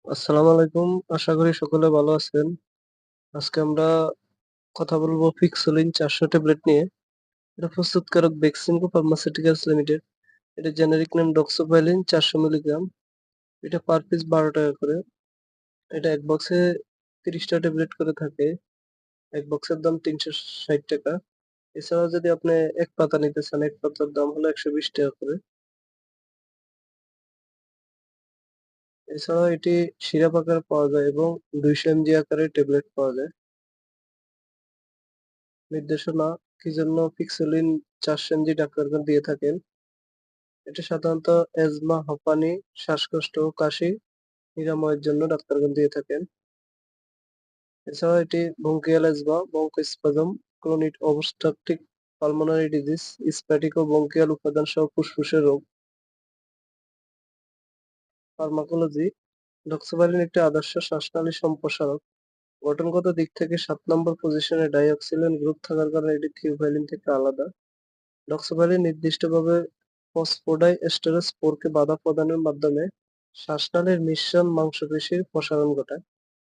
আসসালামু আলাইকুম। আশা করি সকলে ভালো আছেন। আজকে আমরা কথা বলবো ফিক্সোলিন 400 ট্যাবলেট নিয়ে। এটা প্রস্তুতকারক বেক্সিমকো ফার্মাসিউটিক্যালস লিমিটেড। এটার জেনেরিক নাম ডক্সোভাইলিন 400 মিলিগ্রাম। এটা পার পিস ৳12 করে। এটা ১ বক্সে ৩০ টা ট্যাবলেট করে থাকে। ১ বক্সের দাম ৳৩৬০। এছাড়াও যদি আপনি ১ পাতা নিতে চান, ১ পাতার দাম হলো ৳১২০ করে। এছাড়াও এটি সিরাপ আকারে পাওয়া যায় এবং ২০০ এমজি আকারে ট্যাবলেট পাওয়া যায়। নির্দেশনা কি জন্য ফিক্সোলিন ৪০০ এমজি ডাক্তারগণ দিয়ে থাকেন। এটা সাধারণত অ্যাজমা, হাঁপানি, শ্বাসকষ্ট ও কাশি নিরাময়ের জন্য ডাক্তারগণ দিয়ে থাকেন। এছাড়াও এটি bronchial asthma, bronchospasm, chronic obstructive pulmonary disease, spastic ও ব্রঙ্কিয়াল উপাদান সহ ফুসফুসের রোগ। ফার্মাকোলজি ডক্সোভাইলিন একটি আদর্শ শ্বাসনালী সম্প্রসারক। গঠনগত দিক থেকে ৭ নম্বর পজিশনে ডাইঅক্সিলেন গ্রুপ থাকার কারণে এটি থিওফাইলিন থেকে আলাদা। ডক্সোভাইলিন নির্দিষ্টভাবে ফসফোডাইএস্টারেজ 4 কে বাধা প্রদানের মাধ্যমে শ্বাসনালীর নিঃসরণ মাংসপেশির প্রসারণ ঘটায়।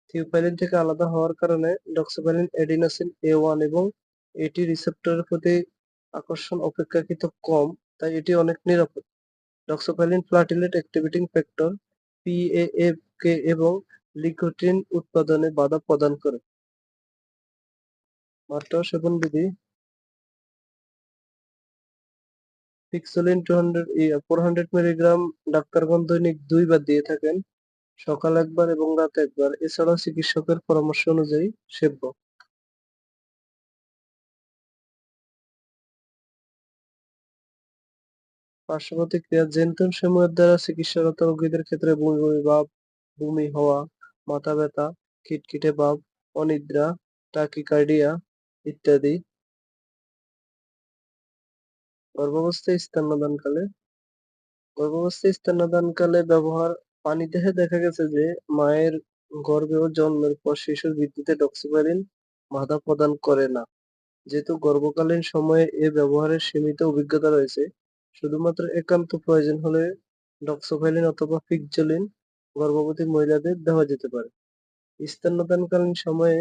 থিওফাইলিন থেকে আলাদা হওয়ার কারণে ডক্সোভাইলিন এডিনোসিন A1 এবং AT রিসেপ্টরের প্রতি আকর্ষণ অপেক্ষাকৃত কম, তাই এটি অনেক নিরাপদ। ডক্সোভাইলিন প্লাটিলেট অ্যাক্টিভেটিং ফ্যাক্টর PAFK এবং লিকোট্রিন উৎপাদনে বাধা প্রদান করে। মাত্রা ও সেবন বিধি ফিক্সোলিন 400 মিলিগ্রাম ডাক্তারগণ দৈনিক 2 বার দিয়ে থাকেন। সকাল একবার এবং রাত একবার। এছাড়াও চিকিৎসকের পরামর্শ অনুযায়ী সেব্য। পার্শ্বপ্রতিক্রিয়া জেনতুন-সমূহের দ্বারা চিকিৎসারত রোগীদের ক্ষেত্রে বমি বমি ভাব, বমি হওয়া, মাথা ব্যথা, খিটখিটে ভাব, অনিদ্রা, টাকিকার্ডিয়া ইত্যাদি। গর্ভাবস্থায় স্তন্যদানকালে ব্যবহার পানিদেহে দেখা গেছে যে মায়ের গর্ভে ও জন্মের পর শিশুর বৃদ্ধিতে ডক্সিভাইলিন বাধা প্রদান করে না। যেহেতু গর্ভকালীন সময়ে এ ব্যবহারের সীমিত অভিজ্ঞতা রয়েছে, শুধুমাত্র একান্ত প্রয়োজন হলে ডক্সোভাইলিন অথবা ফিক্সোলিন গর্ভবতী মহিলাদের দেওয়া যেতে পারে। স্তন্যদানকালীন সময়ে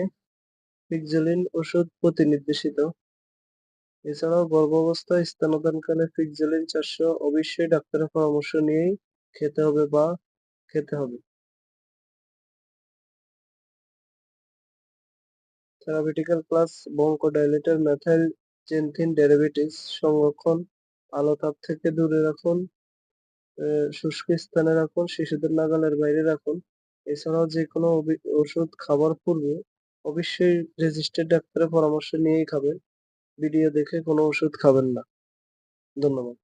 ফিক্সোলিন ওষুধ প্রতিনির্দেশিত। এছাড়াও গর্ভাবস্থায় স্তন্যদানকালে ফিক্সোলিন ৪০০ অবশ্যই ডাক্তারের পরামর্শ নিয়েই খেতে হবে। থেরাপিউটিক্যাল ক্লাস ব্রঙ্কোডাইলেটর মেথাইল জেনথিন ডেরিভেটিভস সংরক্ষণ, আলো তাপ থেকে দূরে রাখুন, শুষ্ক স্থানে রাখুন, শিশুদের নাগালের বাইরে রাখুন। এছাড়াও যেকোনো ওষুধ খাবার পূর্বে অবশ্যই রেজিস্টার্ড ডাক্তারের পরামর্শ নিয়েই খাবেন। ভিডিও দেখে কোনো ওষুধ খাবেন না। ধন্যবাদ।